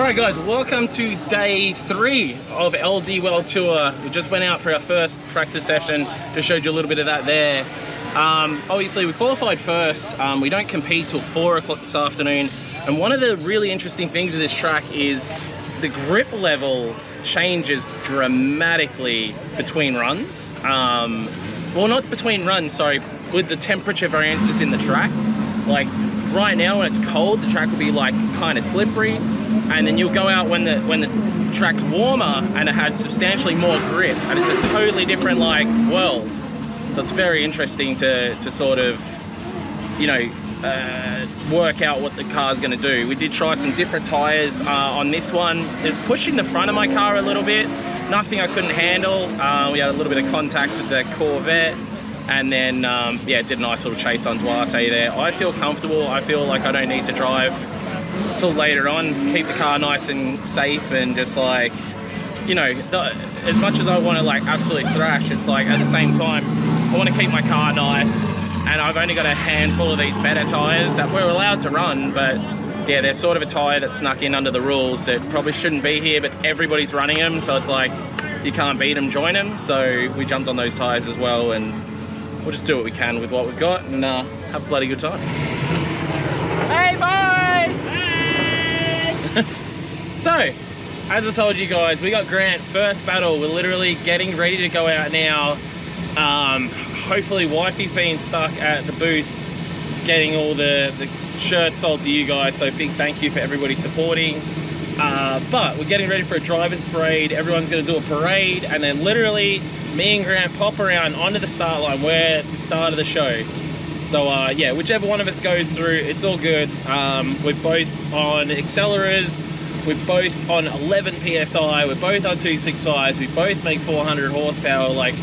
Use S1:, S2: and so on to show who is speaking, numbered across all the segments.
S1: Alright guys, welcome to day 3 of LZ World Tour. We just went out for our first practice session, just showed you a little bit of that there. Obviously we qualified first, we don't compete till 4 o'clock this afternoon, and one of the really interesting things with this track is the grip level changes dramatically between runs. Well, not between runs, sorry, with the temperature variances in the track. Like right now when it's cold, the track will be like kind of slippery, and then you'll go out when the track's warmer and it has substantially more grip, and it's a totally different like world. So it's very interesting to sort of, you know, work out what the car's going to do. We did try some different tires on this one. It's pushing the front of my car a little bit, nothing I couldn't handle. We had a little bit of contact with the Corvette, and then yeah, did a nice little chase on Duarte there. I feel comfortable. I feel like I don't need to drive till later on. Keep the car nice and safe, and just like, you know, as much as I want to like absolutely thrash, it's like at the same time I want to keep my car nice, and I've only got a handful of these better tires that we're allowed to run, but yeah, they're sort of a tire that snuck in under the rules that probably shouldn't be here, but everybody's running them, so it's like you can't beat them, join them. So we jumped on those tires as well, and we'll just do what we can with what we've got and have a bloody good time. Hey boys! Hey! So, as I told you guys, we got Grant first battle. We're literally getting ready to go out now. Hopefully wifey's been stuck at the booth getting all the shirts sold to you guys, so big thank you for everybody supporting. But we're getting ready for a driver's parade. Everyone's going to do a parade, and then literally me and Grant pop around onto the start line. We're at the start of the show. So yeah, whichever one of us goes through, it's all good. We're both on accelerators, we're both on 11 PSI, we're both on 265s, we both make 400 horsepower. Like,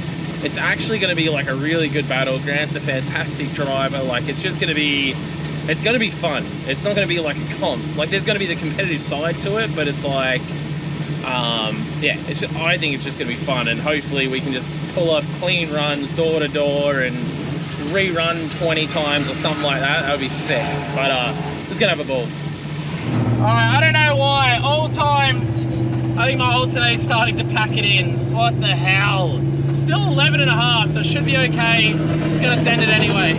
S1: it's actually going to be like a really good battle. Grant's a fantastic driver. Like, it's just going to be, it's going to be fun. It's not going to be like a comp. Like, there's going to be the competitive side to it, but it's like, yeah, it's just, I think it's just going to be fun, and hopefully we can just pull off clean runs door to door and rerun 20 times or something like that. That would be sick. But just going to have a ball. Alright, I don't know why. Old times, I think my alternate is starting to pack it in. What the hell? Still 11.5, so it should be okay. Just gonna send it anyway.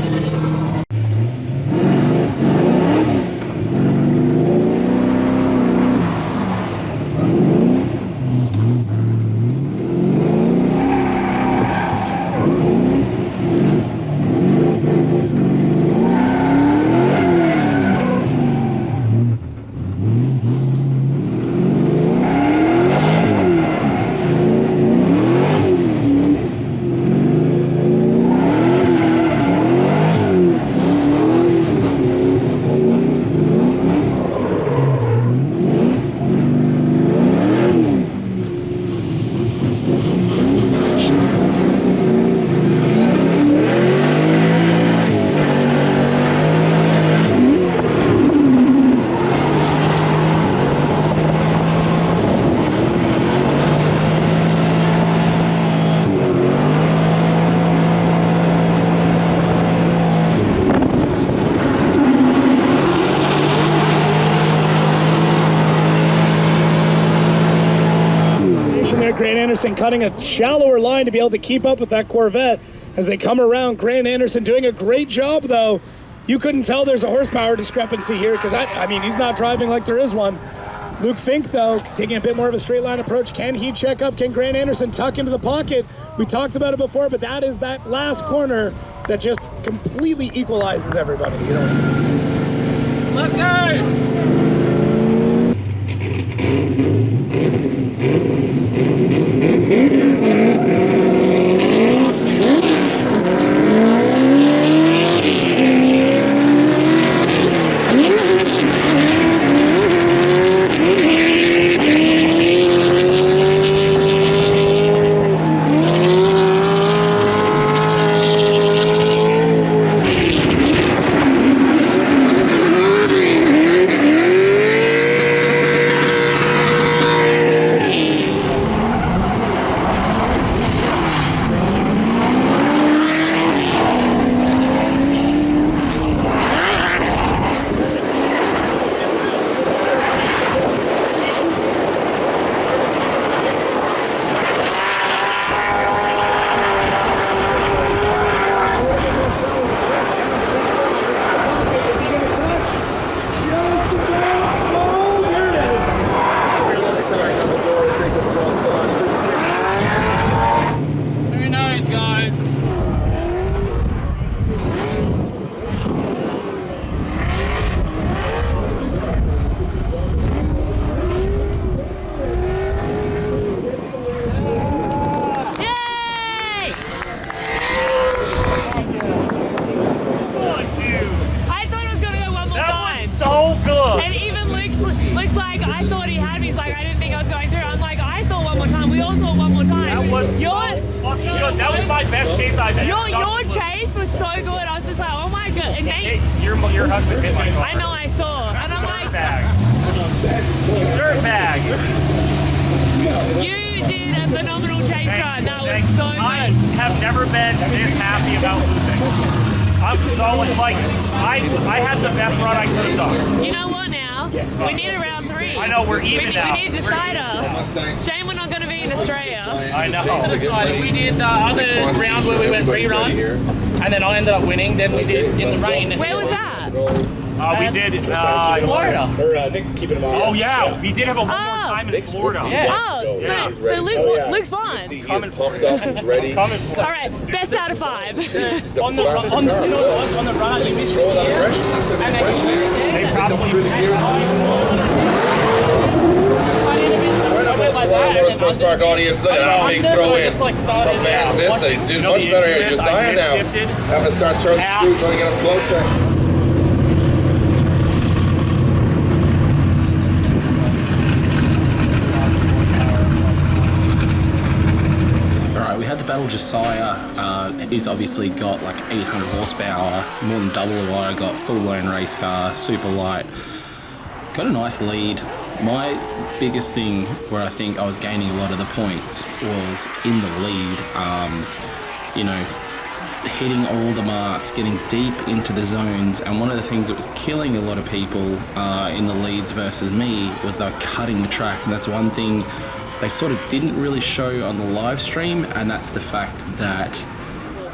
S2: Grant Anderson cutting a shallower line to be able to keep up with that Corvette as they come around. Grant Anderson doing a great job, though. You couldn't tell there's a horsepower discrepancy here, because I mean, he's not driving like there is one. Luke Fink, though, taking a bit more of a straight line approach. Can he check up? Can Grant Anderson tuck into the pocket? We talked about it before, but that is that last corner that just completely equalizes everybody. You know?
S1: Let's go!
S3: that was my best chase I've ever done.
S4: Your chase was so good. I was just like, oh my god. And
S3: Hey, your husband hit my car.
S4: I know, I saw. And I'm like,
S3: Dirtbag.
S4: you did a phenomenal chase ride. That was so
S3: I
S4: good.
S3: have never been this happy about losing. I'm so like I had the best run I could have done.
S4: You know what now? We need a round 3.
S3: I know, we're even now.
S4: We need a decider. Shame we're not going to be in Australia.
S3: I know.
S1: We did the other round where we went rerun, and then I ended up winning. Then we did in the rain.
S4: Where was that?
S3: We did
S1: Florida.
S2: Or Nick, keep it in mind.
S3: Oh yeah, we did have a one more time in Florida.
S4: Oh,
S3: Yeah.
S4: so Luke's fine.
S5: He's pumped up, he's ready.
S4: All right, best out of 5.
S1: On the run, you missed
S5: Control that
S1: it.
S5: aggression, that's going to be pressure.
S3: They probably
S5: Through the gears. Motorsports Park audience, look at that big throw in from Van Sissa. He's doing much better here. Josiah now having to start turning the screw, trying to get him closer.
S6: We had the battle Josiah. He's obviously got like 800 horsepower, more than double of what I got, full-blown race car, super light. Got a nice lead. My biggest thing where I think I was gaining a lot of the points was in the lead. You know, hitting all the marks, getting deep into the zones, and one of the things that was killing a lot of people in the leads versus me was they were cutting the track, and that's one thing they sort of didn't really show on the live stream, and that's the fact that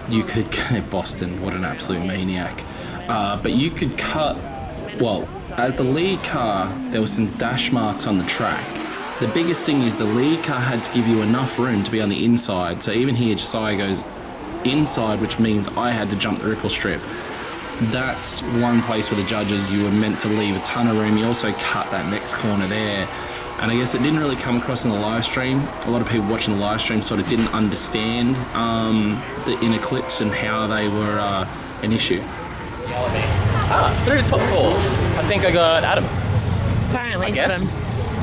S6: you could Boston, what an absolute maniac. But you could cut, well, as the lead car, there was some dash marks on the track. The biggest thing is the lead car had to give you enough room to be on the inside. So even here, Josiah goes inside, which means I had to jump the ripple strip. That's one place where the judges, you were meant to leave a ton of room. You also cut that next corner there. And I guess it didn't really come across in the live stream. A lot of people watching the live stream sort of didn't understand the inner clips and how they were an issue.
S1: Through the top 4, I think I got Adam.
S4: Apparently.
S1: I guess.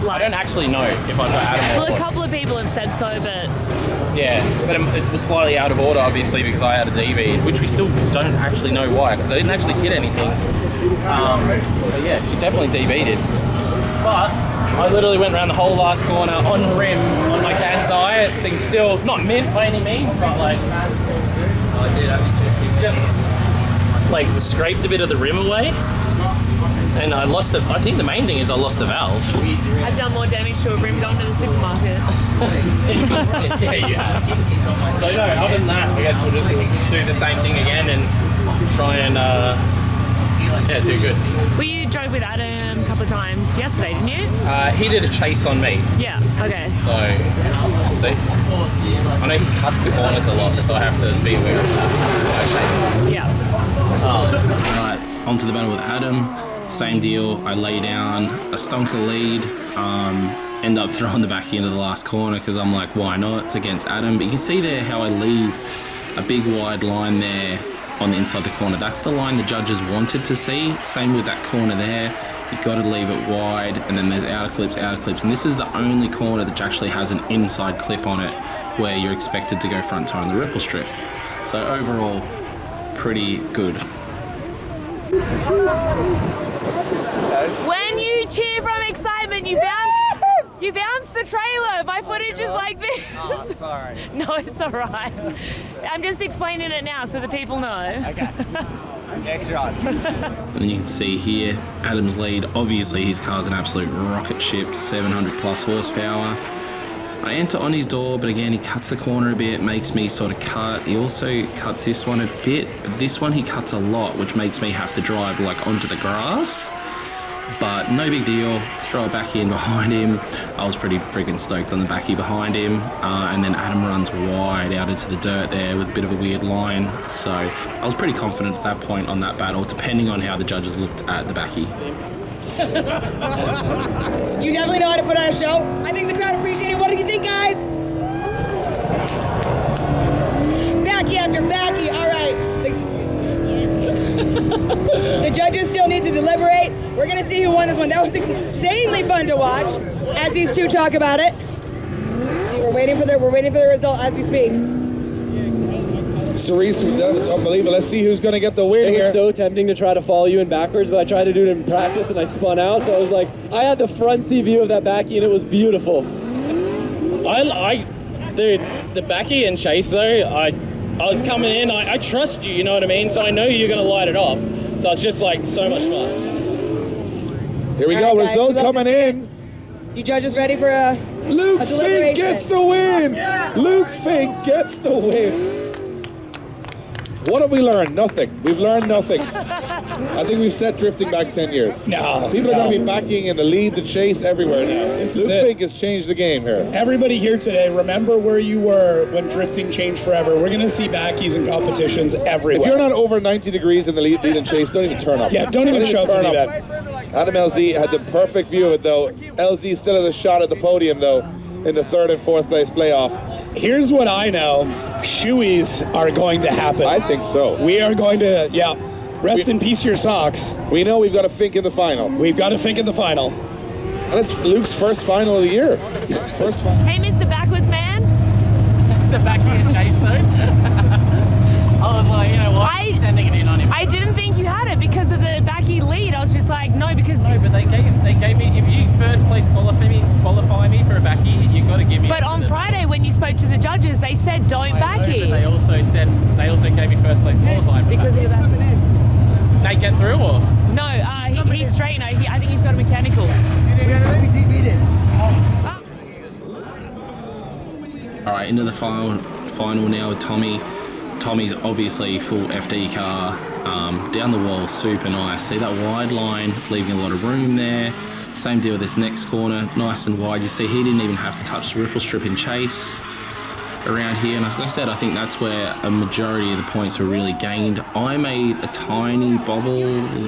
S1: I don't actually know if I got Adam or
S4: Well, a couple of people have said so, but...
S1: Yeah, but it was slightly out of order, obviously, because I had a DV, which we still don't actually know why, because I didn't actually hit anything. But yeah, she definitely DV'd it. But I literally went around the whole last corner on the rim on my cat's eye. Things still not mint by any means, but like just like scraped a bit of the rim away. And I lost the. I think the main thing is I lost the valve.
S4: I've done more damage to a rim going to the supermarket.
S1: Yeah, you have. So no, other than that, I guess we'll just do the same thing again and try and do good.
S4: Well, you drove with Adam a couple of times yesterday, didn't you?
S1: He did a chase on me.
S4: Yeah, okay.
S1: So, we'll see. I know he cuts the corners a lot, so I have to be aware of that. No chase.
S4: Yeah.
S6: Right, onto the battle with Adam. Same deal. I lay down a stonker lead. End up throwing the back into the last corner because I'm like, why not? It's against Adam. But you can see there how I leave a big wide line there on the inside the corner. That's the line the judges wanted to see. Same with that corner there. You've got to leave it wide, and then there's outer clips, and this is the only corner that actually has an inside clip on it where you're expected to go front tire on the ripple strip. So overall, pretty good.
S4: When you cheer from excitement, you bounce the trailer. My footage is like this.
S7: Oh, sorry.
S4: No, it's all right. I'm just explaining it now so the people know.
S7: Okay. Next shot.
S6: And then you can see here, Adam's lead. Obviously, his car's an absolute rocket ship, 700 plus horsepower. I enter on his door, but again, he cuts the corner a bit, makes me sort of cut. He also cuts this one a bit, but this one he cuts a lot, which makes me have to drive like onto the grass. But no big deal, throw a backy in behind him. I was pretty freaking stoked on the backy behind him. And then Adam runs wide out into the dirt there with a bit of a weird line. So I was pretty confident at that point on that battle, depending on how the judges looked at the backy.
S8: You definitely know how to put on a show. I think the crowd appreciated it. What do you think, guys? Backy after backy, all right. The judges still need to deliberate. We're gonna see who won this one. That was insanely fun to watch as these two talk about it. See, we're waiting for the result as we speak.
S5: Cerise, that was unbelievable. Let's see who's going to get the win
S9: It
S5: here.
S9: was so tempting to try to follow you in backwards, but I tried to do it in practice and I spun out. So I was like, I had the front seat view of that backy and it was beautiful.
S10: Dude, the backy and chase though, I was coming in, I trust you, you know what I mean? So I know you're going to light it off. So it's just like so much fun.
S5: Here we go,
S8: All right,
S5: result
S8: guys,
S5: coming in.
S8: You judges ready for a
S5: Luke
S8: a
S5: Fink gets the win. Luke Fink gets the win. What have we learned? Nothing. We've learned nothing. I think we've set drifting back 10 years.
S2: No.
S5: People are going to be backing in the lead, the chase, everywhere now. Luke
S2: it.
S5: Fink has changed the game here.
S2: Everybody here today, remember where you were when drifting changed forever. We're going to see backies in competitions everywhere.
S5: If you're not over 90 degrees in the lead and chase, don't even turn up.
S2: Yeah, don't even show up to
S5: turn
S2: the
S5: up.
S2: event.
S5: Adam LZ had the perfect view of it though. LZ still has a shot at the podium though in the 3rd and 4th place playoff.
S2: Here's what I know. Shoeies are going to happen.
S5: I think so.
S2: We are going to, rest in peace your socks.
S5: We know we've got a Fink in the final.
S2: We've got a Fink in the final.
S5: And it's Luke's first final of the year. First final.
S4: Hey, Mr. Backwards Man.
S10: The backy and chase though. I was like, you know what, sending it in on him.
S4: I didn't think you had it because of the backy lead. I was just like, no, because...
S10: No, but they gave me, if you first place qualify me for a backy, you got to give me...
S4: But on Friday when you spoke to the judges, they said don't backy.
S10: But they also gave me first place qualifying for
S4: Because of the backy.
S10: They get through or?
S4: No, he's straight. No, I think he's got a mechanical.
S6: All right, into the final now with Tommy. Tommy's obviously full FD car, down the wall, super nice. See that wide line, leaving a lot of room there. Same deal with this next corner, nice and wide. You see he didn't even have to touch the ripple strip in chase around here. And like I said, I think that's where a majority of the points were really gained. I made a tiny bobble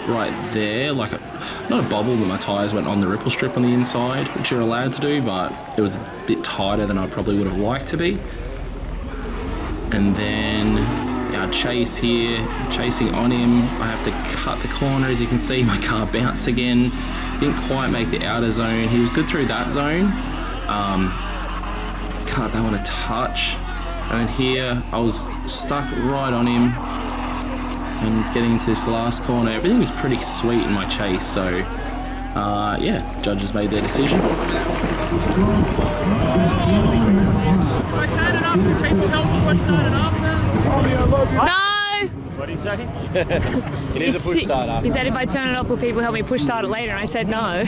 S6: right there, not a bobble, but my tyres went on the ripple strip on the inside, which you're allowed to do, but it was a bit tighter than I probably would have liked to be. And then our chase here, chasing on him. I have to cut the corner. As you can see, my car bounced again. Didn't quite make the outer zone. He was good through that zone. Cut that one a touch. And then here, I was stuck right on him. And getting into this last corner, everything was pretty sweet in my chase. So, yeah, judges made their decision.
S4: No!
S3: What did he say?
S7: It is a push start after.
S4: He said if I turn it off, will people help me push start it later? And I said no.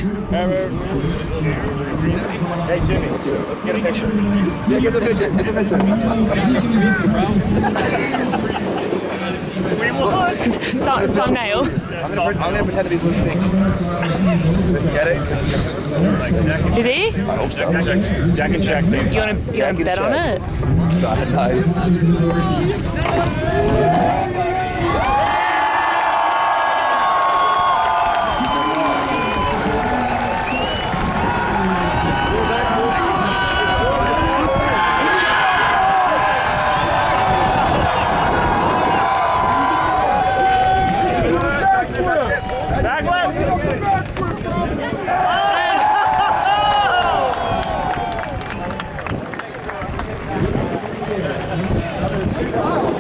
S3: Hey Jimmy, let's get a picture.
S7: Yeah, get the picture. Take a picture.
S3: We won!
S4: Thumbnail.
S7: I'm gonna pretend to be Luke Fink. Get it?
S4: Is he?
S3: I hope so. Jack and Jack same time.
S4: You want to bet on it?
S7: Side nice.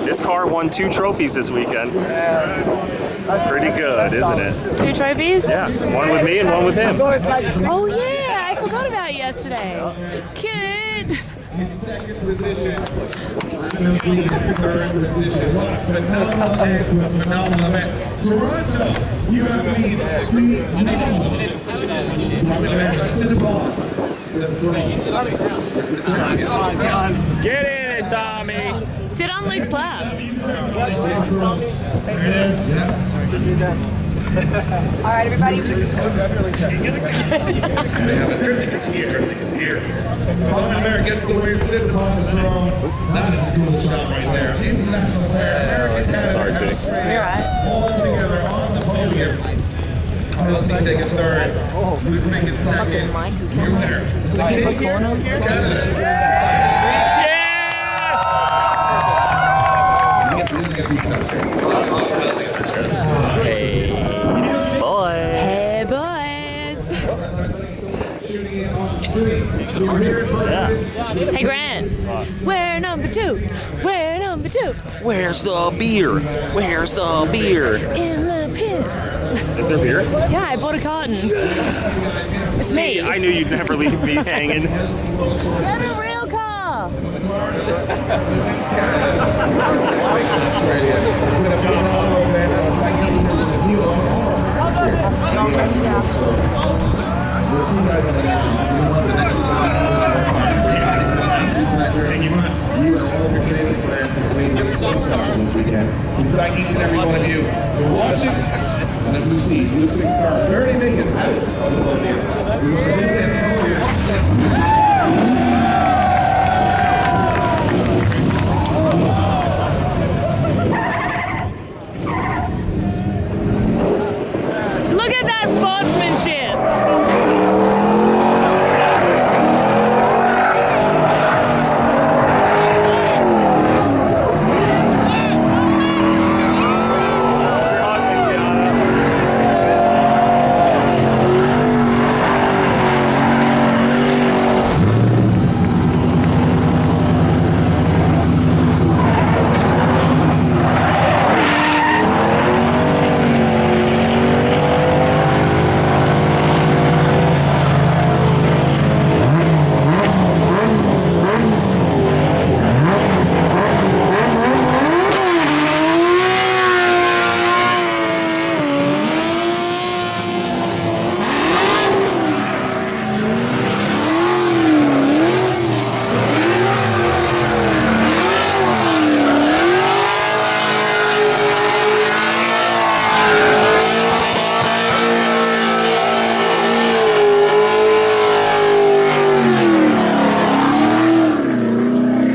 S3: This car won 2 trophies this weekend. Pretty good, isn't it?
S4: 2 trophies?
S3: Yeah, one with me and one with him.
S4: Oh yeah, I forgot about yesterday. Cute.
S5: Second position. Third position. What a phenomenal end to a phenomenal event. Toronto, you have been phenomenal.
S3: Get in it, Tommy!
S4: Sit on Luke's lap.
S5: There it is.
S8: All right, everybody.
S5: Drifting is here. Tommy America gets the win, sits upon the throne. That is a cool shot right there. International fair, American, Canada, and Australia, all together on the podium. LC taking third. Luke making second. Your winner, the King of Canada.
S3: Hey, boy.
S4: Hey, boys.
S3: Yeah.
S4: Hey, Grant. We're number 2. We're number 2.
S11: Where's the beer? Where's the beer?
S4: In the pits.
S3: Is there beer?
S4: Yeah, I bought a carton. It's me.
S3: I knew you'd never leave me hanging.
S4: Get a real car.
S5: It's been a phenomenal event, and I thank each and every one of you we'll see you guys on the next one. It's been an absolute pleasure. Thank you much. You and all of your Canadian friends have made this so special this weekend. We thank each and every one of you for watching. And as we see, Blue Fink Star barely make it out of the podium. We want to build it.
S4: Look at that sportsmanship.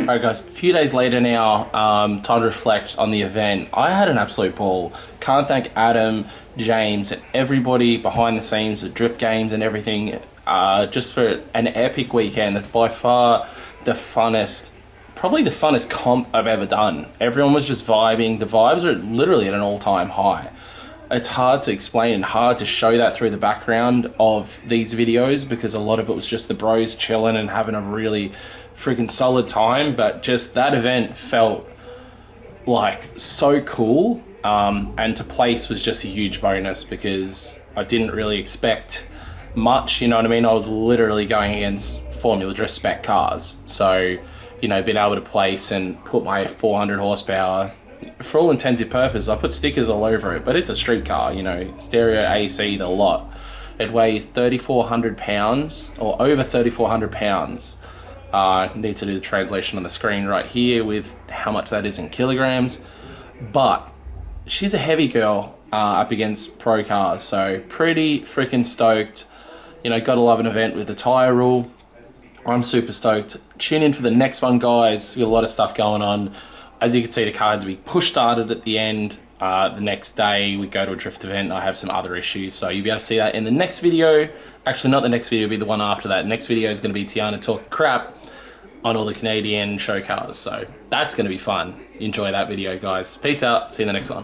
S6: Alright guys, a few days later now, time to reflect on the event. I had an absolute ball. Can't thank Adam, James, and everybody behind the scenes, the drip games and everything, just for an epic weekend. That's by far the funnest, probably the funnest comp I've ever done. Everyone was just vibing. The vibes are literally at an all-time high. It's hard to explain and hard to show that through the background of these videos because a lot of it was just the bros chilling and having a really freaking solid time, but just that event felt like so cool, and to place was just a huge bonus because I didn't really expect much, you know what I mean? I was literally going against Formula Drift spec cars, so you know, being able to place and put my 400 horsepower, for all intensive purposes, I put stickers all over it, but it's a street car, you know, stereo, AC, the lot. It weighs 3,400 pounds, or over 3,400 pounds. Need to do the translation on the screen right here with how much that is in kilograms, but she's a heavy girl up against pro cars, so pretty freaking stoked. You know, gotta love an event with the tire rule. I'm super stoked. Tune in for the next one, guys. We got a lot of stuff going on. As you can see, the car had to be push started at the end. The next day we go to a drift event. I have some other issues, so you'll be able to see that in the next video. Actually, not the next video, it'll be the one after that. Next video is going to be Tiana talking crap on all the Canadian show cars, so that's going to be fun. Enjoy that video, guys. Peace out. See you in the next one.